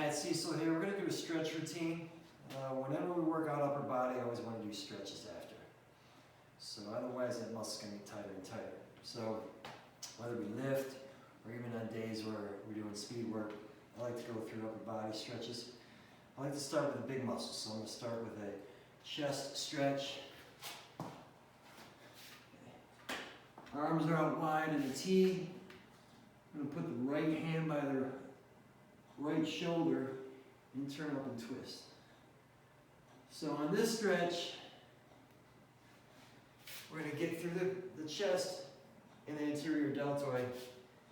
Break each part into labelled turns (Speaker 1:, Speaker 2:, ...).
Speaker 1: Cecil here. We're going to do a stretch routine. Whenever we work out upper body, I always want to do stretches after. So otherwise that muscle's going to get tighter and tighter. So whether we lift or even on days where we're doing speed work, I like to go through upper body stretches. I like to start with the big muscles. So I'm going to start with a chest stretch. Arms are out wide in a T. I'm going to put the right hand by the right shoulder and turn up and twist. So on this stretch, we're going to get through the chest and the anterior deltoid.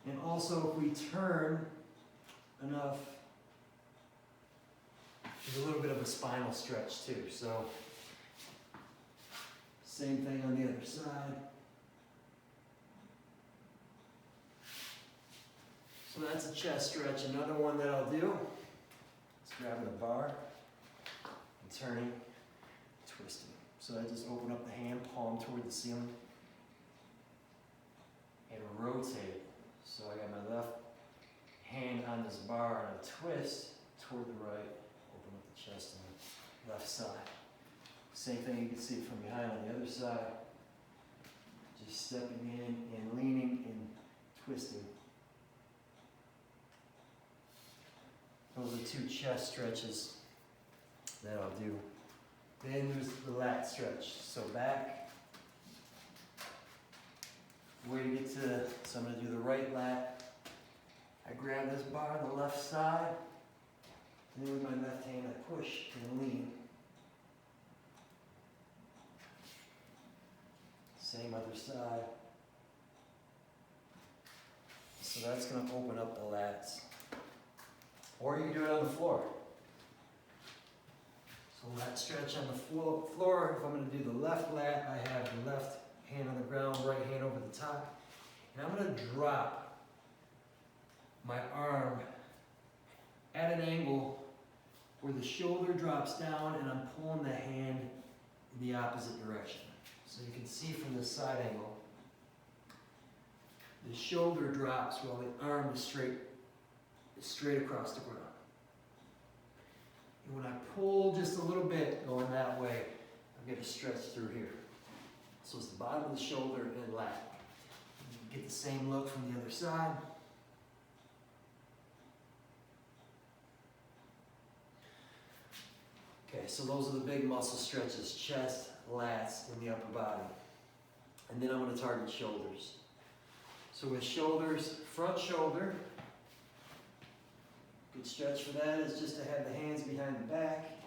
Speaker 1: And also if we turn enough, there's a little bit of a spinal stretch too. So same thing on the other side. So that's a chest stretch. Another one that I'll do is grabbing the bar and turning, twisting. So I just open up the hand, palm toward the ceiling, and rotate. So I got my left hand on this bar and a twist toward the right, open up the chest on the left side. Same thing, you can see it from behind on the other side. Just stepping in and leaning and twisting. Those are two chest stretches that I'll do. Then there's the lat stretch. So back, way to get to, so I'm going to do the right lat. I grab this bar on the left side, and then with my left hand I push and lean. Same other side. So that's going to open up the lats. Or you can do it on the floor. So lat stretch on the floor. If I'm going to do the left lat, I have the left hand on the ground, right hand over the top. And I'm going to drop my arm at an angle where the shoulder drops down and I'm pulling the hand in the opposite direction. So you can see from the side angle, the shoulder drops while the arm is straight across the ground. And when I pull just a little bit going that way, I'm going to stretch through here. So it's the bottom of the shoulder and lat. You get the same look from the other side. Okay, so those are the big muscle stretches, chest, lats, and the upper body. And then I'm going to target shoulders. So with shoulders, front shoulder, good stretch for that is just to have the hands behind the back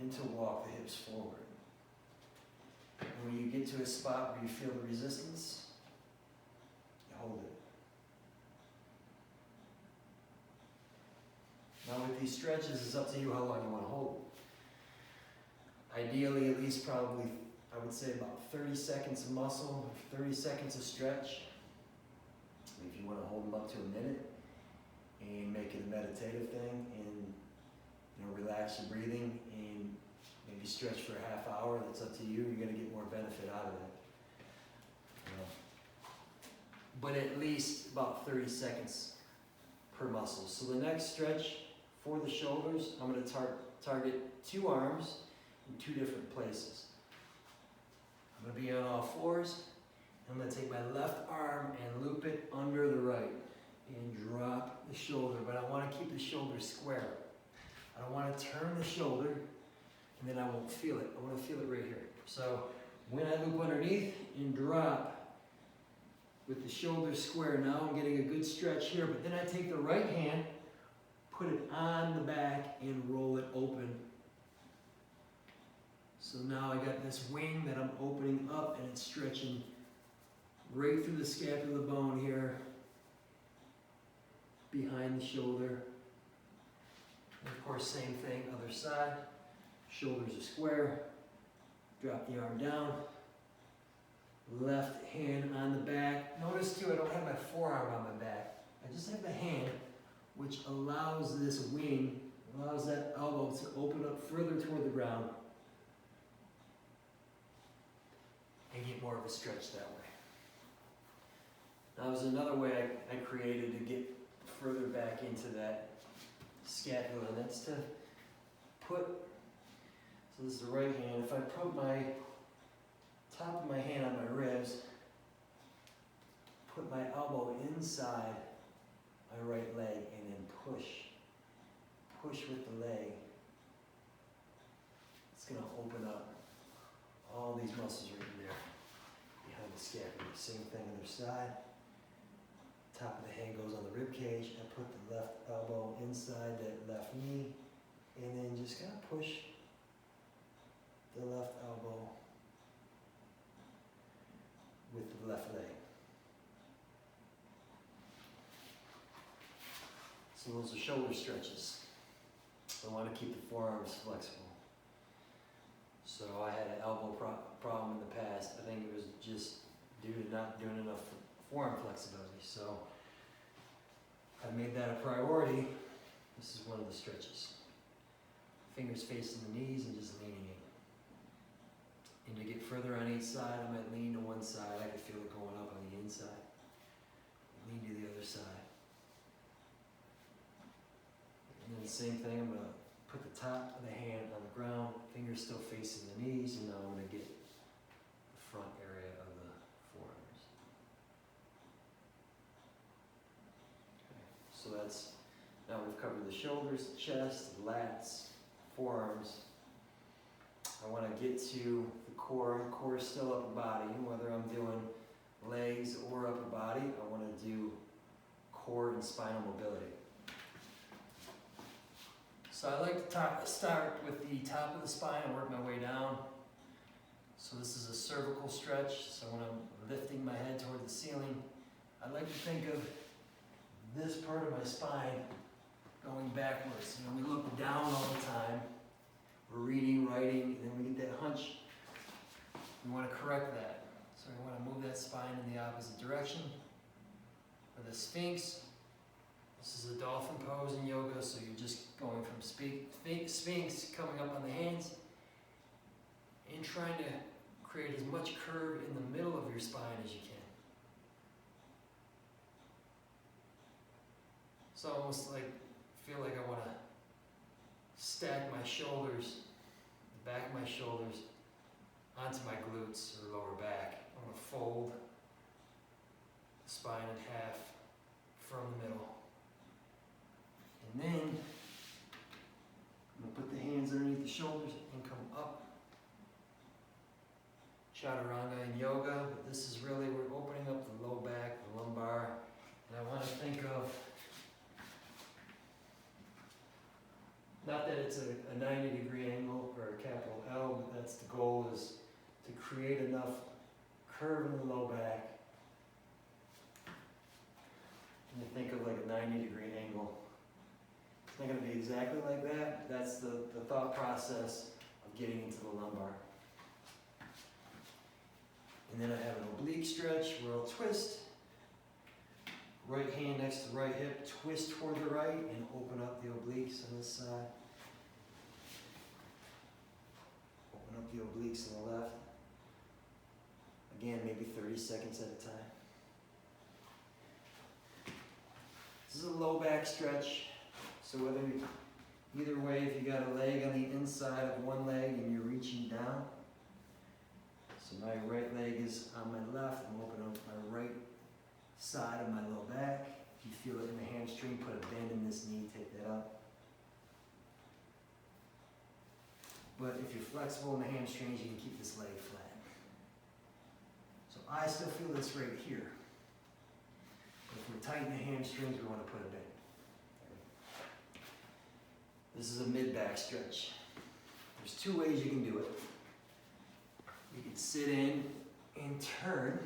Speaker 1: and to walk the hips forward. And when you get to a spot where you feel the resistance, you hold it. Now with these stretches, it's up to you how long you want to hold it. Ideally, at least probably, I would say about 30 seconds of muscle, 30 seconds of stretch. If you want to hold them up to a minute and make it a meditative thing and relax your breathing and maybe stretch for a half hour, that's up to you. You're going to get more benefit out of that. But at least about 30 seconds per muscle. So the next stretch for the shoulders, I'm going to target two arms in two different places. I'm going to be on all fours. I'm going to take my left arm and loop it under the right and drop the shoulder, but I want to keep the shoulder square. I don't want to turn the shoulder and then I won't feel it. I want to feel it right here. So when I loop underneath and drop with the shoulder square, now I'm getting a good stretch here, but then I take the right hand, put it on the back and roll it open. So now I got this wing that I'm opening up and it's stretching right through the scapular bone here, behind the shoulder. And of course, same thing, other side. Shoulders are square. Drop the arm down. Left hand on the back. Notice too, I don't have my forearm on my back. I just have the hand, which allows this wing, allows that elbow to open up further toward the ground and get more of a stretch that way. That was another way I created to get further back into that scapula, and that's to put, so this is the right hand, if I put my top of my hand on my ribs, put my elbow inside my right leg, and then push with the leg, it's going to open up all these muscles right in there behind the scapula. Same thing on the other side. Top of the hand goes on the rib cage. I put the left elbow inside that left knee, and then just kind of push the left elbow with the left leg. So those are shoulder stretches. I want to keep the forearms flexible. So I had an elbow problem in the past. I think it was just due to not doing enough forearm flexibility. So I made that a priority. This is one of the stretches. Fingers facing the knees and just leaning in. And to get further on each side, I might lean to one side. I can feel it going up on the inside. Lean to the other side. And then the same thing, I'm going to put the top of the hand on the ground, fingers still facing the knees, and now I'm going to get the front area of the forearms. Okay. So that's, now we've covered the shoulders, the chest, the lats, forearms. I want to get to the core. The core is still upper body, whether I'm doing legs or upper body. I want to do core and spinal mobility. So I like to start with the top of the spine and work my way down. So this is a cervical stretch. So when I'm lifting my head toward the ceiling, I like to think of this part of my spine going backwards. You know, we look down all the time. We're reading, writing, and then we get that hunch. We want to correct that. So we want to move that spine in the opposite direction. For the Sphinx, this is a dolphin pose in yoga, so you're just going from Sphinx, coming up on the hands, and trying to create as much curve in the middle of your spine as you can. It's almost like, I feel like I want to stack my shoulders, the back of my shoulders, onto my glutes or lower back. I'm going to fold the spine in half from the middle. And then I'm going to put the hands underneath the shoulders and come up. Chaturanga in yoga, but this is really, we're opening up the low back, the lumbar, and I want to think of, not that it's a 90-degree angle or a capital L, but that's the goal, is to create enough curve in the low back. And you think of like a 90-degree angle. It's not going to be exactly like that. That's the thought process of getting into the lumbar. And then I have an oblique stretch where I'll twist. Right hand next to the right hip, twist toward the right and open up the obliques on this side. Open up the obliques on the left. Again, maybe 30 seconds at a time. This is a low back stretch. So either way, if you got a leg on the inside of one leg and you're reaching down. So my right leg is on my left. I'm opening up my right side of my low back. If you feel it in the hamstring, put a bend in this knee, take that up. But if you're flexible in the hamstrings, you can keep this leg flat. So I still feel this right here. But if we tighten the hamstrings, we want to put a bend. This is a mid-back stretch. There's two ways you can do it. You can sit in and turn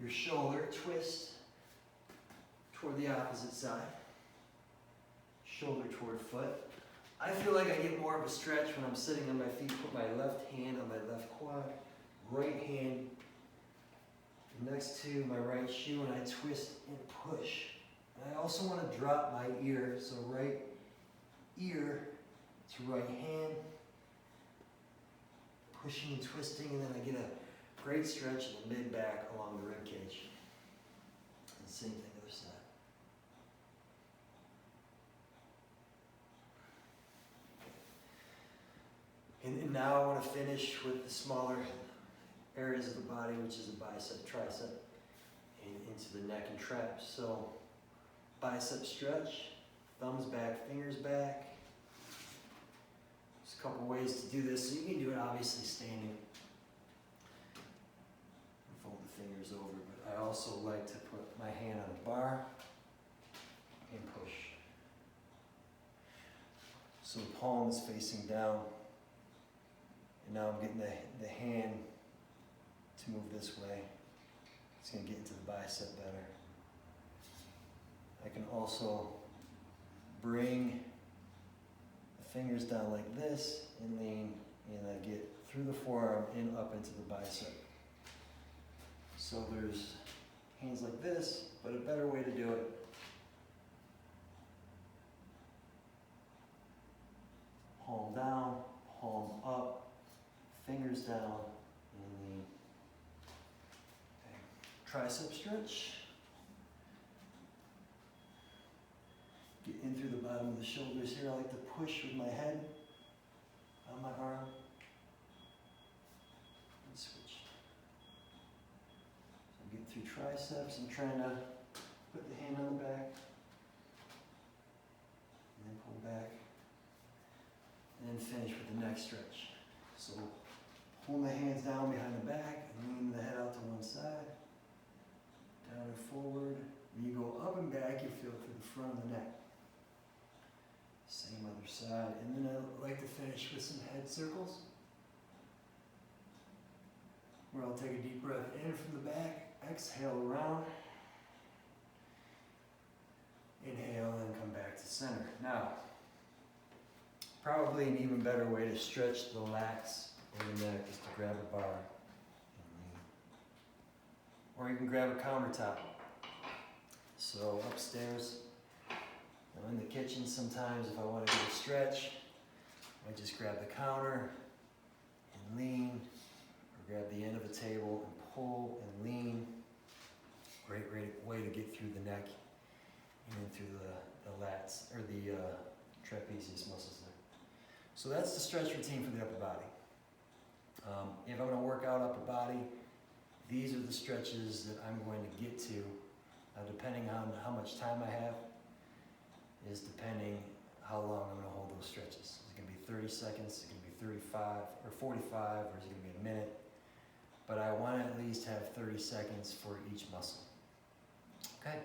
Speaker 1: your shoulder, twist toward the opposite side, shoulder toward foot. I feel like I get more of a stretch when I'm sitting on my feet. Put my left hand on my left quad, right hand next to my right shoe, and I twist and push. And I also want to drop my ear, so right ear to right hand, pushing and twisting, and then I get a great stretch in the mid-back along the rib cage. And same thing other side. Now I want to finish with the smaller areas of the body, which is the bicep, tricep, and into the neck and traps. So bicep stretch, thumbs back, fingers back. There's a couple ways to do this. So you can do it obviously standing. Fold the fingers over, but I also like to put my hand on the bar and push. So the palm is facing down, and now I'm getting the hand to move this way. It's going to get into the bicep better. I can also bring the fingers down like this and lean, and I get through the forearm and up into the bicep. So there's hands like this, but a better way to do it. Palm down, palm up, fingers down, and lean. Okay. Tricep stretch. Get in through the bottom of the shoulders here. I like to push with my head on my arm. And switch. So I'm getting through triceps. I'm trying to put the hand on the back. And then pull back. And then finish with the neck stretch. So hold the hands down behind the back and lean the head out to one side. Down and forward. When you go up and back, you feel it through the front of the neck. Same other side. And then I like to finish with some head circles, where I'll take a deep breath in from the back, exhale around, inhale, and come back to center. Now, probably an even better way to stretch the lats in the neck is to grab a bar, or you can grab a countertop. So upstairs, in the kitchen sometimes if I want to get a stretch, I just grab the counter and lean, or grab the end of a table and pull and lean. Great way to get through the neck and then through the lats, or the trapezius muscles there. So that's the stretch routine for the upper body. If I'm going to work out upper body, these are the stretches that I'm going to get to, depending on how much time I have. Is depending how long I'm going to hold those stretches. Is it going to be 30 seconds? Is it going to be 35 or 45? Or is it going to be a minute? But I want to at least have 30 seconds for each muscle. Okay.